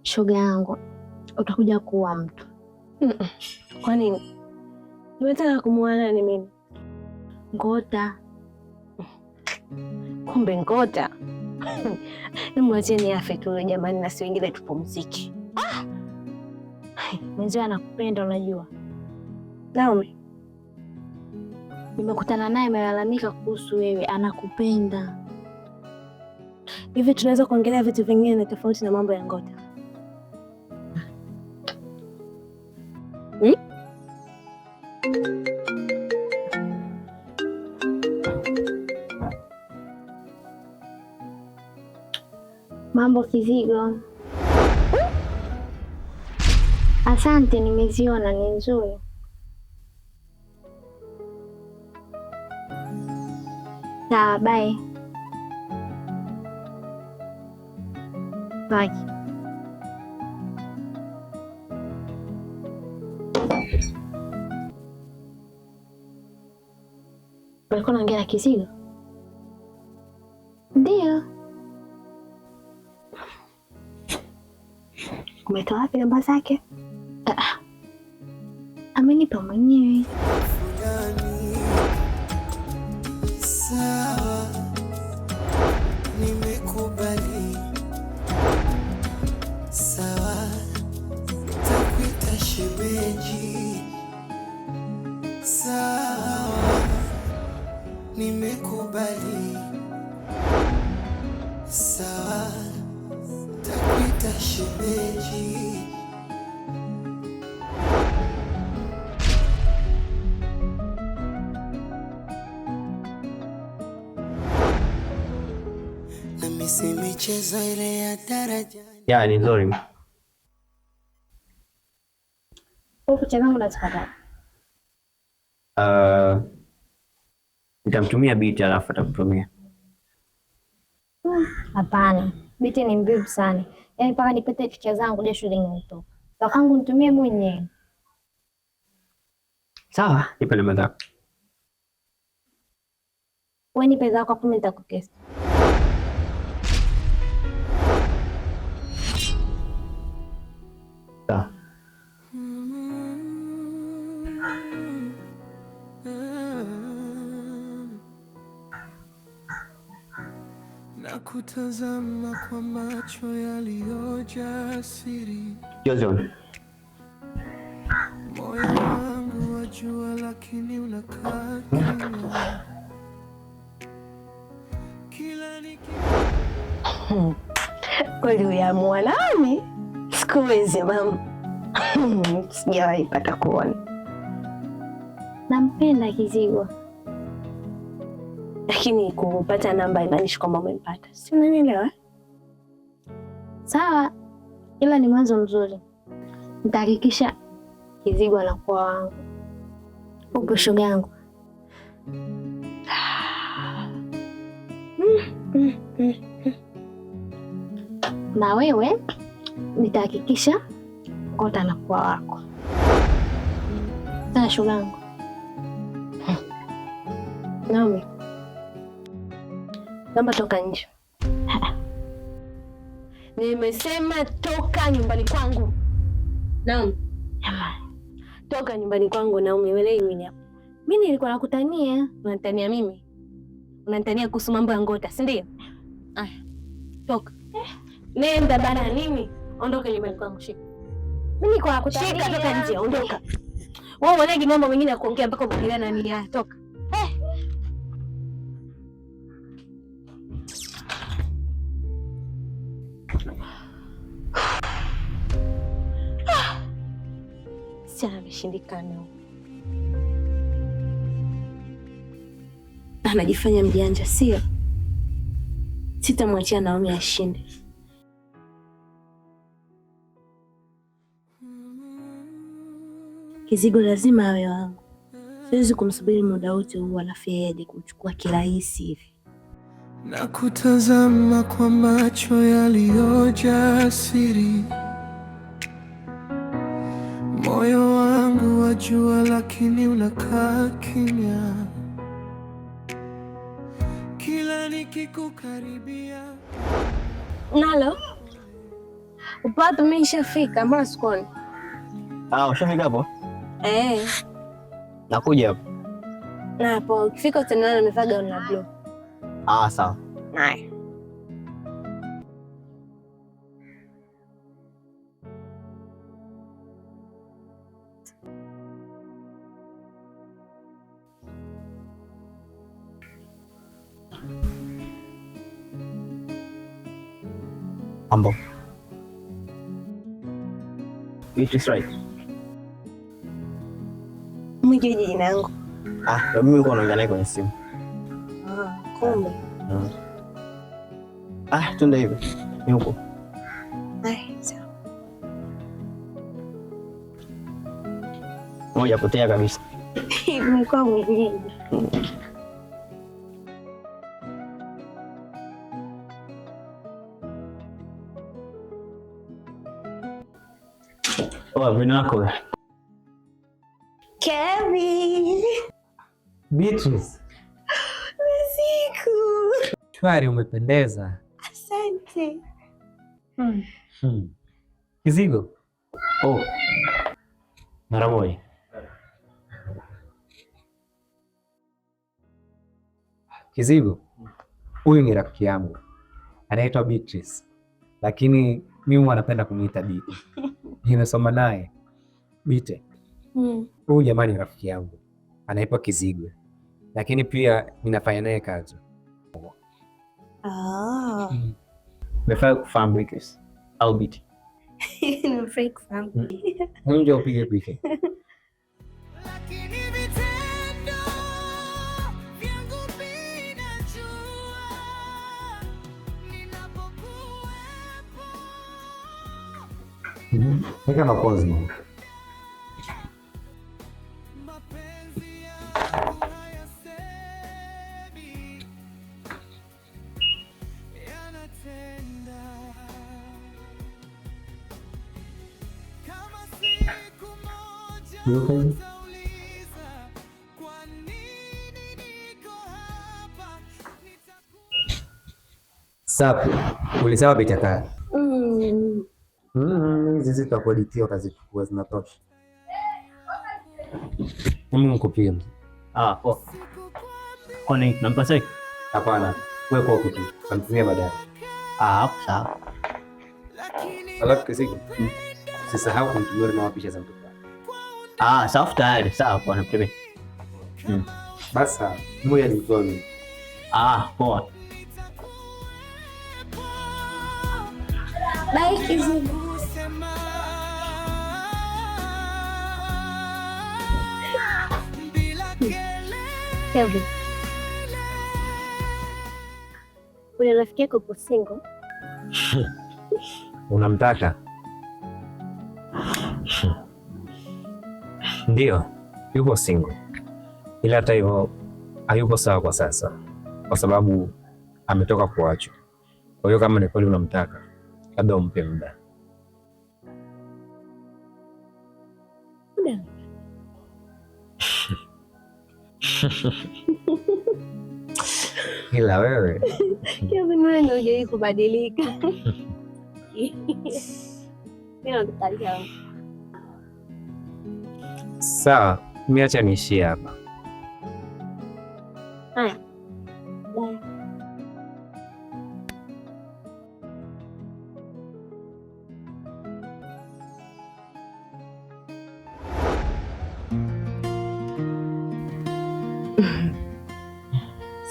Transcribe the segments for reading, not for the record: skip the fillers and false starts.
Shoga yangu, utakuja kuwa mtu. Kwa nini? Nimetaka kumuona ni mimi. Ngota. Kumbe Ngota. Nimwacheni afe tu jamani, na si wengine tupumzike. Mwenzio anakupenda unajua. Naomi, nimekutana naye amelalamika kuhusu wewe, anakupenda. Hivi tunaweza kuongelea vitu vingine na tofauti na mambo ya Ngota? Mambo Kizigo. Asante, nimeziona ni nzuri. Sawa, bye. Bye. Ulikuwa unaongea na Kizigo? Ndio. Umetoa wapi namba zake? Amenipa mwenyewe. Sawa, nimekubali. Sawa, takuita shemeji. Sawa, nimekubali. Sawa, takuita shemeji. Si michezo ile ya daraja. Ya, ni nzuri. Picha zangu nazipata. Nitamtumia Biti alafu atakutumia. Hapana. Biti ni mvivu sana. Yaani mpaka nipate picha zangu jasho linanitoka. Takangu nitumie mwenyewe. Sawa, nipe namba zako. Wewe nipe zako hapo mimi nitakukesa. Sawa. Na kutazama kwa macho yaliyojaa siri. Johnson. Moyo wangu wajua lakini unakaa kimya. Kila Kweli uyaamua nami? Sikuwezi mama. Sijawahi pata kuona. Nampenda Kizigo. Lakini kupata namba imaanishi kwamba umempata. Si unanielewa? Sawa. Ila ni mwanzo mzuri. Nitahakikisha Kizigo anakuwa wangu. Upo shoga yangu. Na wewe nitahakikisha Ngota anakuwa wako. Sawa shoga yangu. Naomi, naomba toka nje. Nimesema toka nyumbani kwangu. Naomi, toka nyumbani kwangu Naomi, wewe mimi hapa. Mimi nilikuwa nakutania. Unanitania mimi? Unanitania kuhusu mambo ya Ngota, si ndio? Toka. Nenda bana nini? Ondoka nyumbani kwangu, shika. Mimi niko nakutania. Shika, toka nje, ondoka. Wewe unaje mambo mengine ya kuongea mpaka ukilana nini? Toka. Sichana ameshindikana. Anajifanya mjanja, sio? Sitamwachia Naomi ashinde. Kizigo lazima awe wangu. Siwezi kumsubiri muda wote huu alafu yeye aje kuchukua kirahisi hivi. Na kutazama kwa macho yaliyojaa siri. Moyo wangu wajua lakini unakaa kimya. Kila nikikukaribia. Nalo? Upatu mimi nishafika, mbona sikuoni? Ushafika hapo? Nakuja hapo. Na hapo ukifika utaniona nimevaa gauni la blue. Sawa. Haya. Ambo. It is right. Mjui jina langu. Mimi uko naongea naye kwenye simu. Kumbe. Twende hivi. Ni huko. Sawa. Moja potea kabisa. Mko mwenyewe. Wino wako. Kevin. Beatrice. Siku. Shwari, umependeza. Asante. Kizigo. Mara moja. Kizigo. Huyu ni rafiki yangu. Anaitwa Beatrice. Lakini mimi anapenda kuniita Biti. Nimesoma naye. Bite. Huyu jamani ni rafiki yangu. Anaitwa Kizigo. Lakini pia ninafanya naye kazi. Umefanya kufahamu Beatrice au Biti? Nimefurahi kufahamu. Ndio upige picha. Weka mapozi mama. Safi. Ulisema picha kali. Hizi zitakueditia utazikuwa zinatosha. Nikupie. Kwani nampasa? Hapana. Wewe kwa kitu. Kantumia baadaye. Sawa. Alafu Kizigo. Usisahau kumtumia na picha za mtoto. Sawa tayari. Sawa kwa napiga. Basa, moja ni kwa mimi. Poa. Bye Kizigo. Kevin. Ule rafiki yako upo single? Unamtaka? Ndio, yupo single. Ila hata hivyo hayupo sawa kwa sasa, kwa sababu ametoka kuachwa. Kwa hiyo kama ni kweli unamtaka, labda umpe muda. Ila wewe Kevin, wewe ndio hujai kubadilika. sawa, mimi acha niishie hapa. Haya.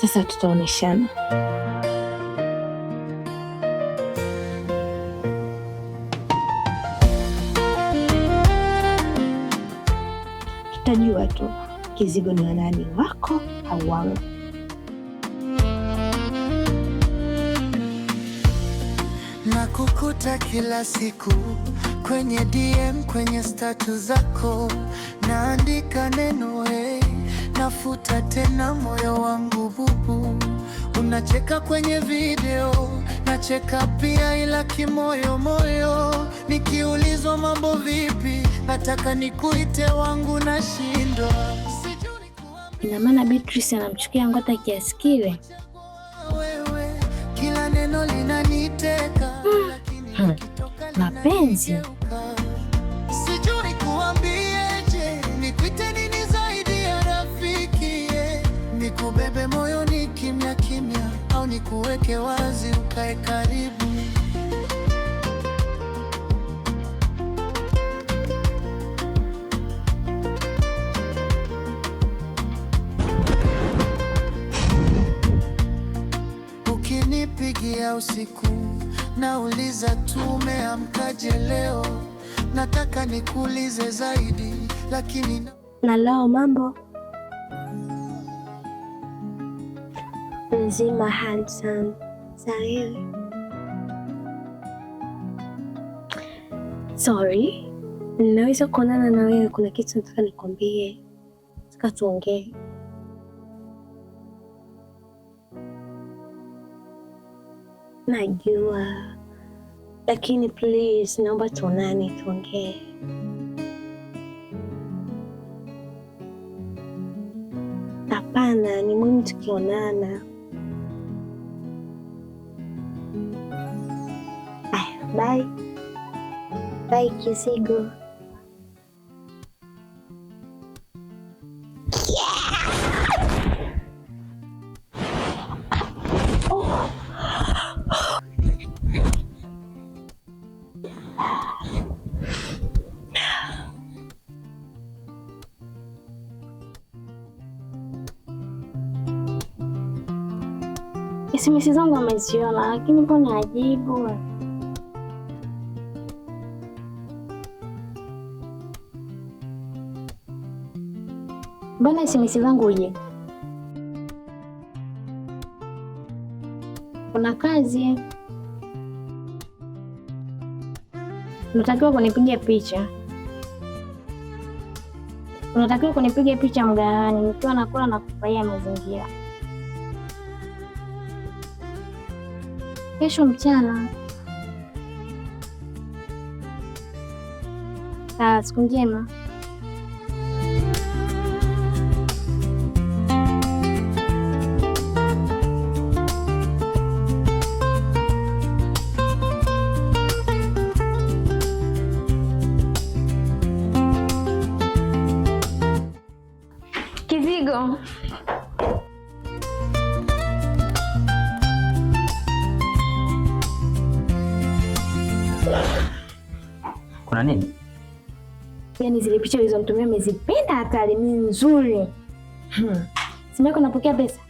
Sasa tutaoneshana. Tutajua tu Kizigo ni wa nani, wako au wangu. Na kukuta kila siku kwenye DM, kwenye status zako, naandika neno we, nafuta tena moyo wangu bubu. Unacheka kwenye video, nacheka pia, ila kimoyo moyo. Nikiulizwa mambo vipi, nataka nikuite wangu, nashindwa. Ina maana Beatrice anamchukia Ngota kiasi kile? Wewe kila neno linaniteka, lakini nikitoka mapenzi. Sijui kuambieje, nikuite nini zaidi ya rafiki? Nikubebe moyoni kimya kimya, au nikuweke wazi ukae karibu? Ukinipigia usiku nauliza tumeamkaje leo, nataka nikuulize zaidi lakini Na leo mambo nzima handsome. Sawa. Sorry, naweza kuonana na wewe? Kuna kitu nataka nikwambie, nataka tuongee. Najua, lakini please, naomba tuonane tuongee. Hapana, ni muhimu tukionana. Bye. Bye, Kizigo. SMS zangu ameziona, lakini mbona ajibu? Mbona SMS zangu uje? Kuna kazi. Unatakiwa kunipigia picha. Unatakiwa kunipigia picha mgahawani nikiwa nakula na kufurahia mazingira. Kesho mchana. Sawa, siku njema. Kizigo. Kuna nini? Yaani zile picha ulizonitumia nimezipenda, hatari, ni nzuri. Simu yako napokea pesa?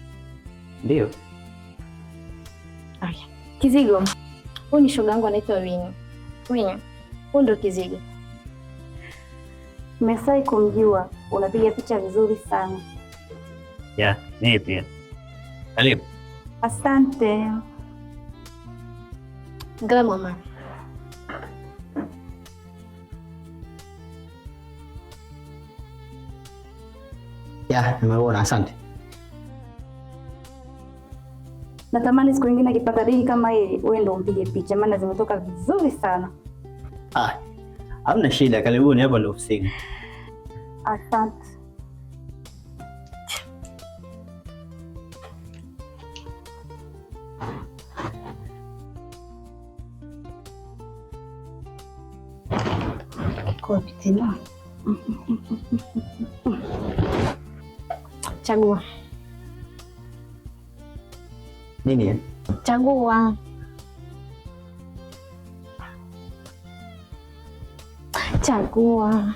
Ndio. Aya. Kizigo. Huyu ni shoga yangu anaitwa Winnie. Winnie. Huyu ndo Kizigo. Nimefurahi kumjua. Unapiga picha vizuri sana. Ya, mimi pia. Karibu. Asante. Ngala mama. Ya, nimeona, asante. Natamani siku nyingine akipata dili kama hili, wewe ndo umpige picha, maana zimetoka vizuri sana. Hamna shida, karibuni hapa ndo ofisini. Asante. Kopi tena. Chagua. Nini? Chagua. Chagua.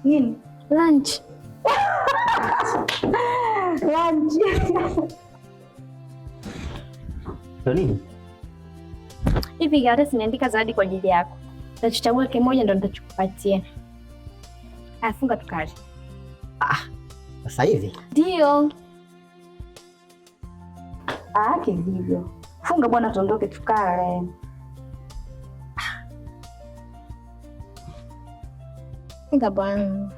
Nini? Lunch. Lunch. Nini? Hivi gari sinaandika zawadi kwa ajili yako. Nitachagua kimoja ndo nitachukupatia. Afunga tukali. Sasa hivi? Ndio. Kivivyo. Funga bwana, tuondoke tukale. Funga bwana.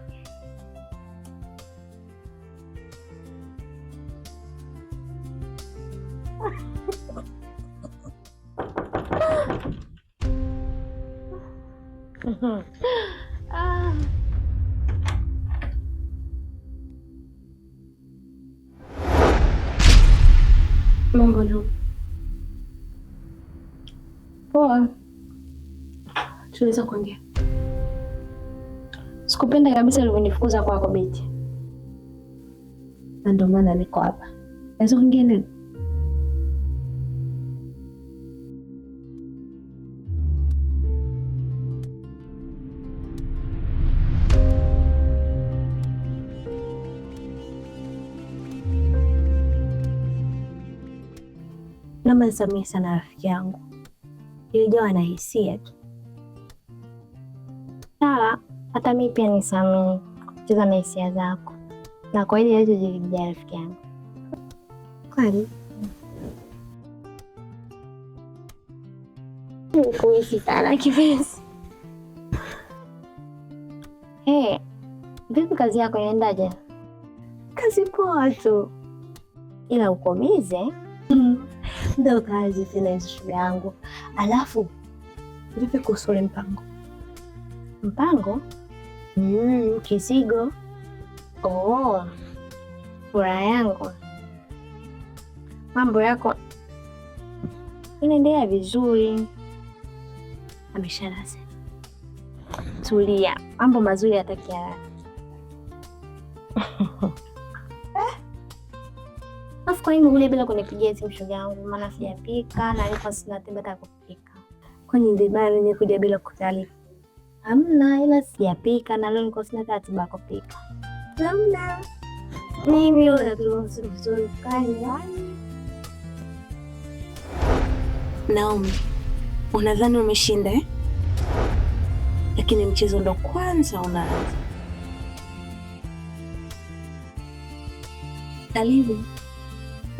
Mambo na poa, tunaweza kuongea? Sikupenda kabisa ulivyonifukuza kwako Beti, na ndio maana niko hapa. Naweza kuongea nini? Naomba nisamehe sana rafiki yangu, nilijawa na hisia tu. Sawa, hata mimi pia nisamehe kucheza na hisia zako, na kwa hili alichojiribia rafiki yangu. Kwani kuishi sana kipenzi. Hey, vipi kazi yako inaendaje? kazi poa tu, Ila uko bize. ndio kazi tena hizo shule yangu. Alafu vipi kuhusu ule mpango? Mpango? Kisigo. Oh, furaha yangu. Mambo yako inaendelea vizuri. Ameshalasa. Tulia, mambo mazuri yataki haraka. Afu kwa nini ule bila kunipigia simu shoga yangu? Maana sijapika na nilikuwa sina tembe hata kupika. Kwani ndio maana nimekuja bila kutaarifa? Hamna, ila sijapika na leo nilikuwa sina ratiba ya kupika. Hamna. Mimi unaturuhusu vizuri kani. Naomi, unadhani umeshinda eh? Lakini mchezo ndo kwanza unaanza. Karibu.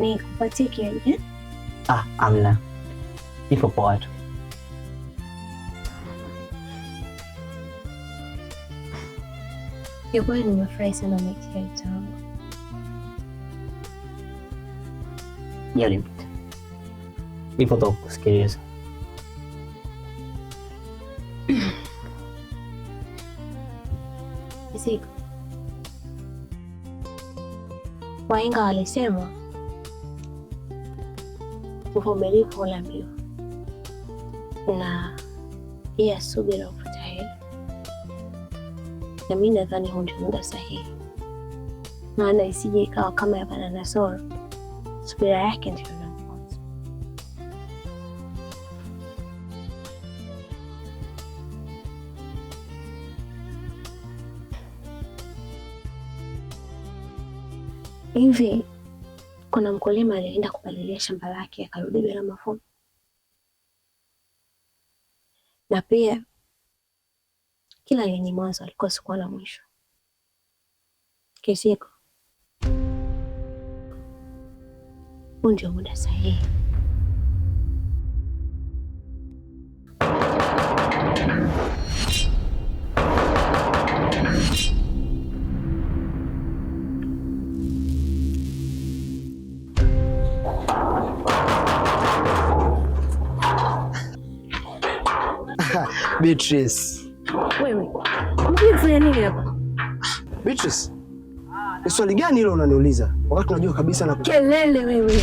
Ni kupatie kiasi eh? Amna. Ipo poa tu. Kwa kweli nimefurahi sana umeitia wito wangu. Yalimita. Ipo tu kusikiliza. Siku. Wahenga walisema uvumilivu hula mbiu na pia subira huvuta heri. Na mimi nadhani huu ndio muda sahihi, maana isije ikawa kama ya Banana Soul, subira yake ndio inaongoza. Hivi kuna mkulima alienda kupalilia shamba lake akarudi bila mavuno, na pia kila lenye mwanzo alikosa kuwa na mwisho. Kisiko, huu ndio muda sahihi. Beatrice. Wewe, unafanya nini hapa? Beatrice. Ni swali gani hilo unaniuliza? Wakati unajua kabisa na kelele wewe.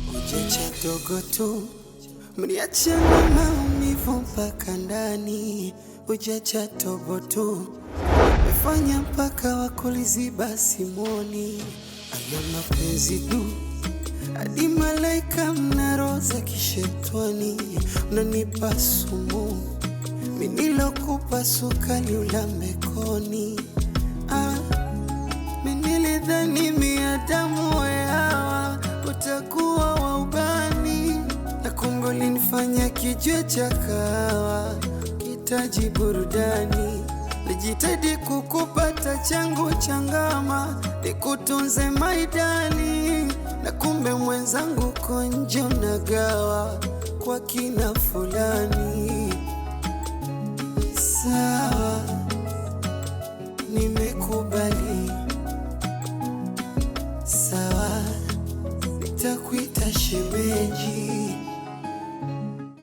Ujecha dogo tu mliachana maumivu mpaka ndani. Ujecha tobo tu mefanya mpaka wakuliziba simoni. Aya mapenzi du hadi malaika mnaroza kishetwani. Unanipa sumu minilokupa sukali ulambe koni. Minilidhani miadamu weawa utakuwa wa ubani, na kumbe ulinifanya kijwe cha kawa kitaji burudani. Lijitahidi kukupata changu changama nikutunze maidani, na kumbe mwenzangu konje unagawa kwa kina fulani. Sawa, nimekubali. Sawa, nitakuita shemeji.